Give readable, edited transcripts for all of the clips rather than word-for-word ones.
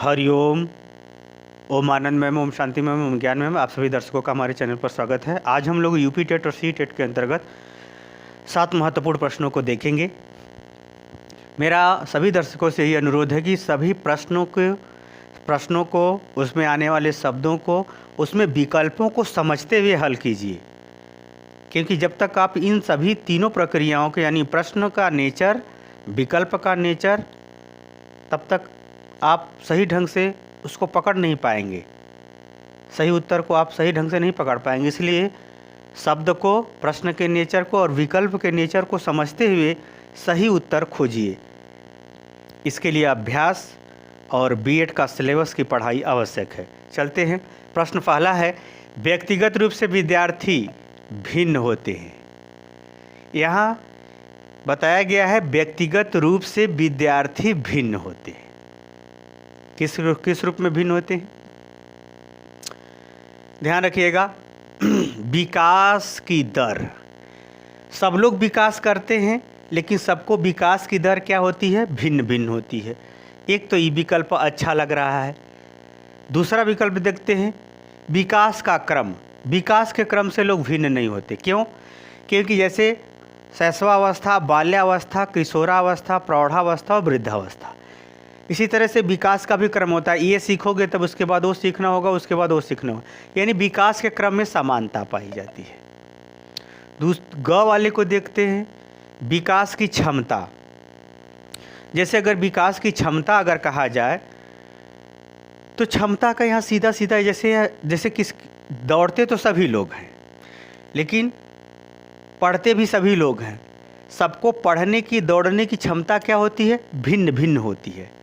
हरिओम। ओम आनंदमय, ओम शांतिमय, ओम ज्ञानमय। आप सभी दर्शकों का हमारे चैनल पर स्वागत है। आज हम लोग यूपी टेट और सी टेट के अंतर्गत 7 महत्वपूर्ण प्रश्नों को देखेंगे। मेरा सभी दर्शकों से यही अनुरोध है कि सभी प्रश्नों को उसमें आने वाले शब्दों को, उसमें विकल्पों को समझते हुए हल कीजिए, क्योंकि जब तक आप इन सभी तीनों प्रक्रियाओं के यानी प्रश्न का नेचर, विकल्प का नेचर, तब तक आप सही ढंग से उसको पकड़ नहीं पाएंगे, सही उत्तर को आप सही ढंग से नहीं पकड़ पाएंगे। इसलिए शब्द को, प्रश्न के नेचर को और विकल्प के नेचर को समझते हुए सही उत्तर खोजिए। इसके लिए अभ्यास और बीएड का सिलेबस की पढ़ाई आवश्यक है। चलते हैं। प्रश्न पहला है, व्यक्तिगत रूप से विद्यार्थी भिन्न होते हैं। यहाँ बताया गया है व्यक्तिगत रूप से विद्यार्थी भिन्न होते हैं। किस रूप में भिन्न होते हैं? ध्यान रखिएगा। विकास की दर, सब लोग विकास करते हैं, लेकिन सबको विकास की दर क्या होती है? भिन्न भिन्न होती है। एक तो ये विकल्प अच्छा लग रहा है। दूसरा विकल्प देखते हैं, विकास का क्रम। विकास के क्रम से लोग भिन्न नहीं होते। क्यों? क्योंकि जैसे शैशवावस्था, बाल्यावस्था, किशोरावस्था, प्रौढ़ावस्था और वृद्धावस्था, इसी तरह से विकास का भी क्रम होता है। ये सीखोगे तब उसके बाद वो सीखना होगा, उसके बाद वो सीखना होगा, यानी विकास के क्रम में समानता पाई जाती है। ग वाले को देखते हैं, विकास की क्षमता। जैसे अगर विकास की क्षमता अगर कहा जाए तो क्षमता का यहाँ सीधा सीधा जैसे किस दौड़ते तो सभी लोग हैं, लेकिन पढ़ते भी सभी लोग हैं। सबको पढ़ने की, दौड़ने की क्षमता क्या होती है? भिन्न भिन्न होती है।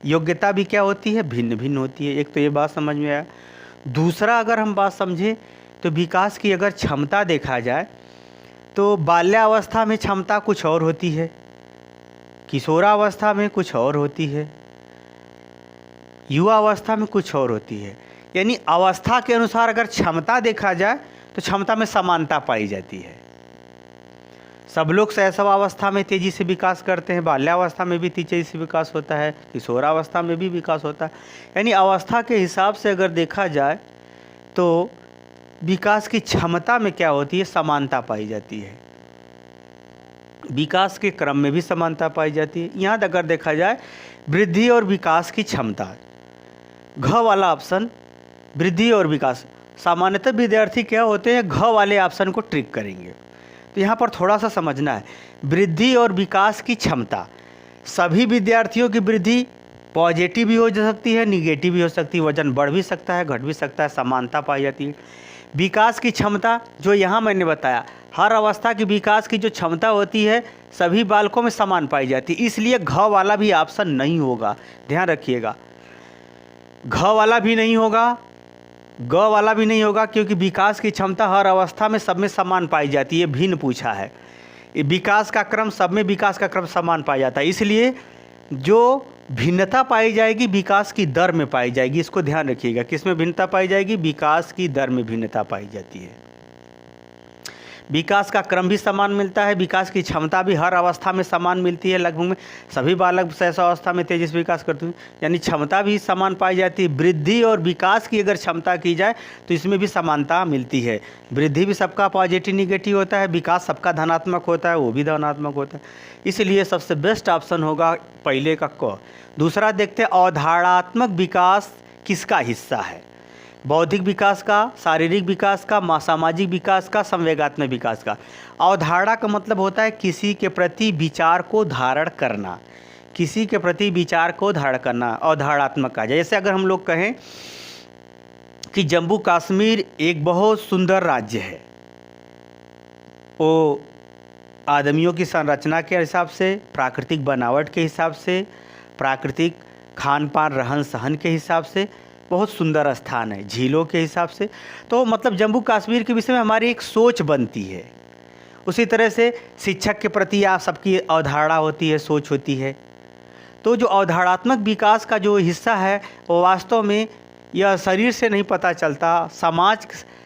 योग्यता भी क्या होती है? भिन्न भिन्न होती है। एक तो ये बात समझ में आया। दूसरा अगर हम बात समझें तो विकास की अगर क्षमता देखा जाए तो बाल्यावस्था में क्षमता कुछ और होती है, किशोरावस्था में कुछ और होती है, युवावस्था में कुछ और होती है। यानी अवस्था के अनुसार अगर क्षमता देखा जाए तो क्षमता में समानता पाई जाती है। सब लोग शैशवावस्था में तेज़ी से विकास करते हैं, बाल्यावस्था में भी तेज़ी से विकास होता है, किशोरावस्था में भी विकास होता है। यानी अवस्था के हिसाब से अगर देखा जाए तो विकास की क्षमता में क्या होती है? समानता पाई जाती है। विकास के क्रम में भी समानता पाई जाती है। यहाँ अगर देखा जाए वृद्धि और विकास की क्षमता, घ वाला ऑप्शन वृद्धि और विकास, सामान्यतः विद्यार्थी क्या होते हैं? घ वाले ऑप्शन को ट्रिक करेंगे। तो यहाँ पर थोड़ा सा समझना है, वृद्धि और विकास की क्षमता, सभी विद्यार्थियों की वृद्धि पॉजिटिव भी हो सकती है, निगेटिव भी हो सकती है, वजन बढ़ भी सकता है, घट भी सकता है, समानता पाई जाती है। विकास की क्षमता जो यहाँ मैंने बताया, हर अवस्था की विकास की जो क्षमता होती है सभी बालकों में समान पाई जाती है। इसलिए घ वाला भी ऑप्शन नहीं होगा, ध्यान रखिएगा। घ वाला भी नहीं होगा, ग वाला भी नहीं होगा, क्योंकि विकास की क्षमता हर अवस्था में सब में समान पाई जाती है। भिन्न पूछा है। विकास का क्रम, सब में विकास का क्रम समान पाया जाता है। इसलिए जो भिन्नता पाई जाएगी विकास की दर में पाई जाएगी। इसको ध्यान रखिएगा। किस में भिन्नता पाई जाएगी? विकास की दर में भिन्नता पाई जाती है। विकास का क्रम भी समान मिलता है, विकास की क्षमता भी हर अवस्था में समान मिलती है। लगभग में सभी बालक शैशवावस्था में तेजी से विकास करते हैं, यानी क्षमता भी समान पाई जाती है। वृद्धि और विकास की अगर क्षमता की जाए तो इसमें भी समानता मिलती है। वृद्धि भी सबका पॉजिटिव निगेटिव होता है, विकास सबका धनात्मक होता है, वो भी धनात्मक होता है। इसलिए सबसे बेस्ट ऑप्शन होगा पहले का क। दूसरा देखते हैं, अवधारणात्मक विकास किसका हिस्सा है? बौद्धिक विकास का, शारीरिक विकास का, सामाजिक विकास का, संवेगात्मक विकास का। अवधारणा का मतलब होता है किसी के प्रति विचार को धारण करना, किसी के प्रति विचार को धारण करना अवधारणात्मक का। जैसे अगर हम लोग कहें कि जम्मू कश्मीर एक बहुत सुंदर राज्य है, वो आदमियों की संरचना के हिसाब से, प्राकृतिक बनावट के हिसाब से, प्राकृतिक खान पान रहन सहन के हिसाब से बहुत सुंदर स्थान है, झीलों के हिसाब से। तो मतलब जम्मू कश्मीर के विषय में हमारी एक सोच बनती है। उसी तरह से शिक्षक के प्रति आप सबकी अवधारणा होती है, सोच होती है। तो जो अवधारणात्मक विकास का जो हिस्सा है वो वास्तव में यह शरीर से नहीं पता चलता,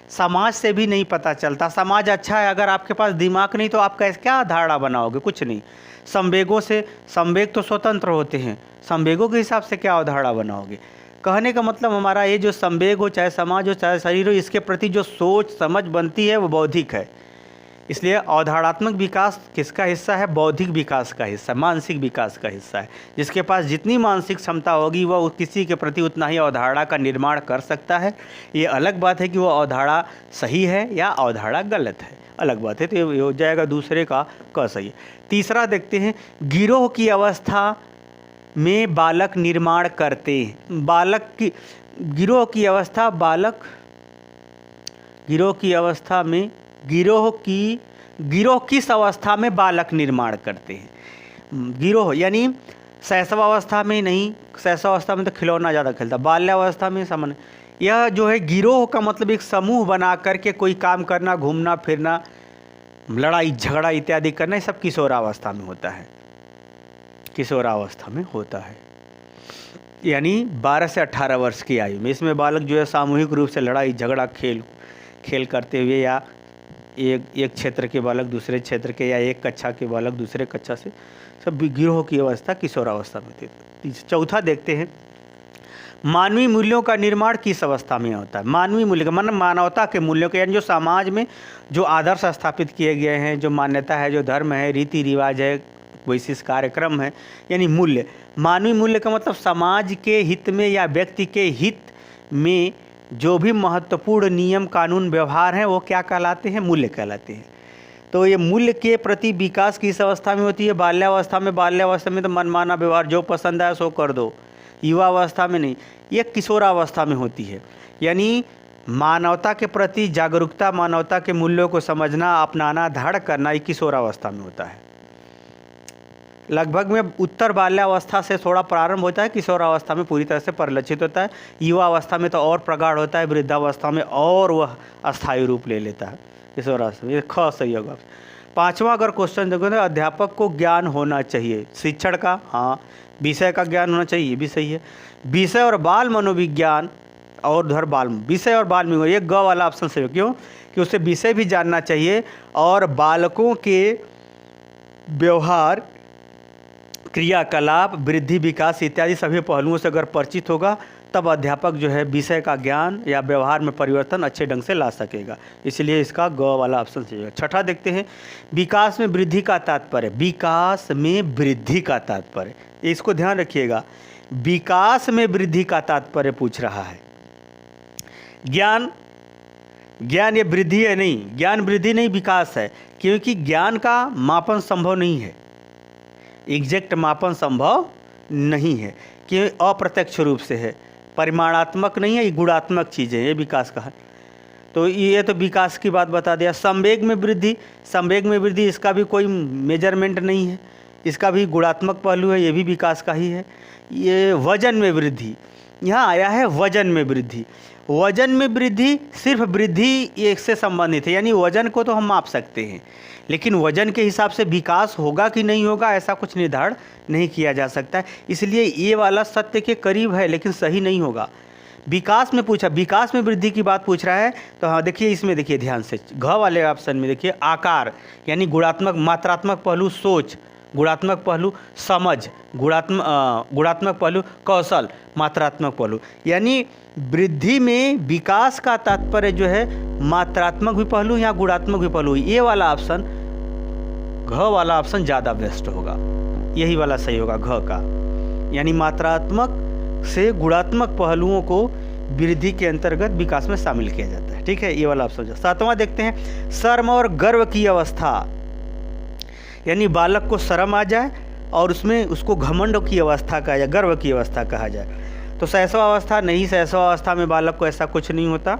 समाज से भी नहीं पता चलता। समाज अच्छा है, अगर आपके पास दिमाग नहीं तो आप कैसे क्या धारणा बनाओगे? कुछ नहीं। संवेगों से, संवेग तो स्वतंत्र होते हैं, संवेगों के हिसाब से क्या अवधारणा बनाओगे? कहने का मतलब हमारा ये जो संवेग हो, चाहे समाज हो, चाहे शरीर हो, इसके प्रति जो सोच समझ बनती है वो बौद्धिक है। इसलिए अवधारणात्मक विकास किसका हिस्सा है? बौद्धिक विकास का हिस्सा, मानसिक विकास का हिस्सा है। जिसके पास जितनी मानसिक क्षमता होगी वह किसी के प्रति उतना ही अवधारणा का निर्माण कर सकता है। ये अलग बात है कि वह अवधारणा सही है या अवधारणा गलत है, अलग बात है। तो ये हो जाएगा दूसरे का क सही है। तीसरा देखते हैं, गिरोह की अवस्था में बालक निर्माण करते हैं। बालक की गिरोह की अवस्था, बालक गिरोह की अवस्था में गिरोह किस अवस्था में बालक निर्माण करते हैं? गिरोह यानी शैशवावस्था में नहीं, शैशवावस्था में तो खिलौना ज़्यादा खेलता, बाल्यावस्था में सामान्य। यह जो है गिरोह का मतलब एक समूह बना करके कोई काम करना, घूमना फिरना, लड़ाई झगड़ा इत्यादि करना, ये सब किशोरावस्था में होता है, किशोरावस्था में होता है। यानी 12 से 18 वर्ष की आयु में इसमें बालक जो है सामूहिक रूप से लड़ाई झगड़ा खेल करते हुए, या एक क्षेत्र के बालक दूसरे क्षेत्र के, या एक कक्षा के बालक दूसरे कक्षा से, सब गिरोह की अवस्था किशोरावस्था में होती है। चौथा देखते हैं, मानवीय मूल्यों का निर्माण किस अवस्था में होता है? मानवीय मूल्य का मतलब मानवता के मूल्यों के, यानी जो समाज में जो आदर्श स्थापित किए गए हैं, जो मान्यता है, जो धर्म है, रीति रिवाज है, विशेष कार्यक्रम है, यानी मूल्य। मानवीय मूल्य का मतलब समाज के हित में या व्यक्ति के हित में जो भी महत्वपूर्ण नियम कानून व्यवहार हैं वो क्या कहलाते हैं? मूल्य कहलाते हैं। तो ये मूल्य के प्रति विकास किस अवस्था में होती है? बाल्यावस्था में। बाल्यावस्था में तो मनमाना व्यवहार, जो पसंद आए सो कर दो। युवावस्था में नहीं, ये किशोरावस्था में होती है। यानी मानवता के प्रति जागरूकता, मानवता के मूल्यों को समझना, अपनाना, धारण करना, ये किशोरावस्था में होता है। लगभग में उत्तर बाल्यावस्था से थोड़ा प्रारंभ होता है, किशोरावस्था में पूरी तरह से परिलक्षित होता है। युवावस्था में तो और प्रगाढ़ होता है, वृद्धावस्था में और वह अस्थायी रूप ले लेता है। किशोरावस्था में ये ख सही होगा। पांचवा अगर क्वेश्चन देखो तो अध्यापक को ज्ञान होना चाहिए शिक्षण का, हाँ। विषय का ज्ञान होना चाहिए, ये भी सही है। विषय और बाल मनोविज्ञान और उधर बाल विषय और बाल मनोविज्ञान, ये ग वाला ऑप्शन सही हो। क्यों? कि उसे विषय भी जानना चाहिए और बालकों के व्यवहार, क्रियाकलाप, वृद्धि, विकास इत्यादि सभी पहलुओं से अगर परिचित होगा तब अध्यापक जो है विषय का ज्ञान या व्यवहार में परिवर्तन अच्छे ढंग से ला सकेगा। इसलिए इसका ग वाला ऑप्शन सही है। छठा देखते हैं, विकास में वृद्धि का तात्पर्य। विकास में वृद्धि का तात्पर्य, इसको ध्यान रखिएगा, विकास में वृद्धि का तात्पर्य पूछ रहा है। ज्ञान ये वृद्धि है नहीं, ज्ञान वृद्धि नहीं, विकास है। क्योंकि ज्ञान का मापन संभव नहीं है, एग्जैक्ट मापन संभव नहीं है, कि अप्रत्यक्ष रूप से है, परिमाणात्मक नहीं है, ये गुणात्मक चीज़ है, ये विकास का है। तो ये तो विकास की बात बता दिया। संवेग में वृद्धि, संवेग में वृद्धि इसका भी कोई मेजरमेंट नहीं है, इसका भी गुणात्मक पहलू है, ये भी विकास का ही है। ये वजन में वृद्धि, यहाँ आया है वजन में वृद्धि। वजन में वृद्धि सिर्फ वृद्धि एक से संबंधित है, यानी वजन को तो हम माप सकते हैं, लेकिन वजन के हिसाब से विकास होगा कि नहीं होगा ऐसा कुछ निर्धारण नहीं किया जा सकता है। इसलिए ये वाला सत्य के करीब है लेकिन सही नहीं होगा। विकास में पूछा, विकास में वृद्धि की बात पूछ रहा है, तो हाँ देखिए इसमें देखिए ध्यान से, घ वाले ऑप्शन में देखिए आकार यानी गुणात्मक, मात्रात्मक पहलू सोच, गुणात्मक पहलू समझ, गुणात्मक पहलू कौशल, मात्रात्मक पहलू। यानी वृद्धि में विकास का तात्पर्य जो है मात्रात्मक भी पहलू या गुणात्मक भी पहलू, ये वाला ऑप्शन, घ वाला ऑप्शन ज़्यादा बेस्ट होगा, यही वाला सही होगा घ का। यानी मात्रात्मक से गुणात्मक पहलुओं को वृद्धि के अंतर्गत विकास में शामिल किया जाता है। ठीक है, ये वाला ऑप्शन। सातवां देखते हैं, शर्म और गर्व की अवस्था, यानी बालक को शर्म आ जाए और उसमें उसको घमंड की अवस्था कहा जाए, गर्व की अवस्था कहा जाए। तो शैशवावस्था नहीं, शैशवावस्था में बालक को ऐसा कुछ नहीं होता।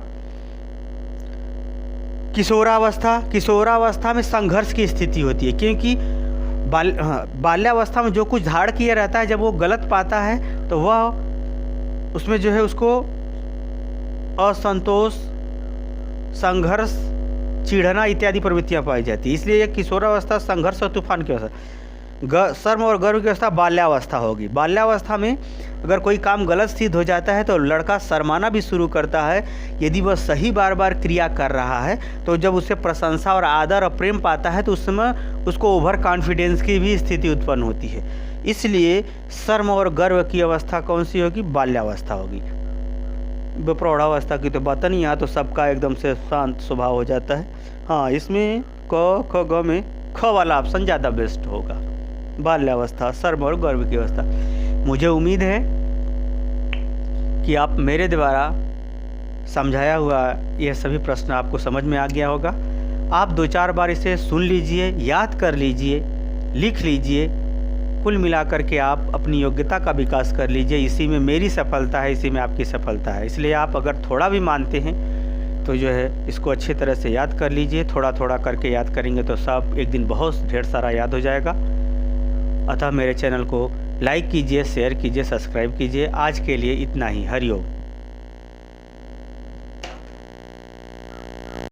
किशोरावस्था, किशोरावस्था में संघर्ष की स्थिति होती है, क्योंकि बाल्यावस्था में जो कुछ धारण किया रहता है जब वो गलत पाता है तो वह उसमें जो है उसको असंतोष, संघर्ष, चिढ़ना इत्यादि प्रवृत्तियां पाई जाती है। इसलिए किशोरावस्था संघर्ष और तूफान की अवस्था। शर्म और गर्व की अवस्था बाल्यावस्था होगी। बाल्यावस्था में अगर कोई काम गलत सिद्ध हो जाता है तो लड़का शर्माना भी शुरू करता है। यदि वह सही बार बार क्रिया कर रहा है तो जब उसे प्रशंसा और आदर और प्रेम पाता है तो उस समय उसको ओवर कॉन्फिडेंस की भी स्थिति उत्पन्न होती है। इसलिए शर्म और गर्व की अवस्था कौन सी होगी? बाल्यावस्था होगी। प्रौढ़ावस्था की तो बात नहीं, यहाँ तो सबका एकदम से शांत स्वभाव हो जाता है। हाँ, इसमें क ख ग में ख वाला ऑप्शन ज़्यादा बेस्ट होगा। बाल्यावस्था, शर्म और गर्व की अवस्था। मुझे उम्मीद है कि आप मेरे द्वारा समझाया हुआ यह सभी प्रश्न आपको समझ में आ गया होगा। आप 2-4 बार इसे सुन लीजिए, याद कर लीजिए, लिख लीजिए। कुल मिलाकर के आप अपनी योग्यता का विकास कर लीजिए। इसी में मेरी सफलता है, इसी में आपकी सफलता है। इसलिए आप अगर थोड़ा भी मानते हैं तो जो है इसको अच्छी तरह से याद कर लीजिए। थोड़ा थोड़ा करके याद करेंगे तो सब एक दिन बहुत ढेर सारा याद हो जाएगा। अतः मेरे चैनल को लाइक कीजिए, शेयर कीजिए, सब्सक्राइब कीजिए। आज के लिए इतना ही। हरिओम।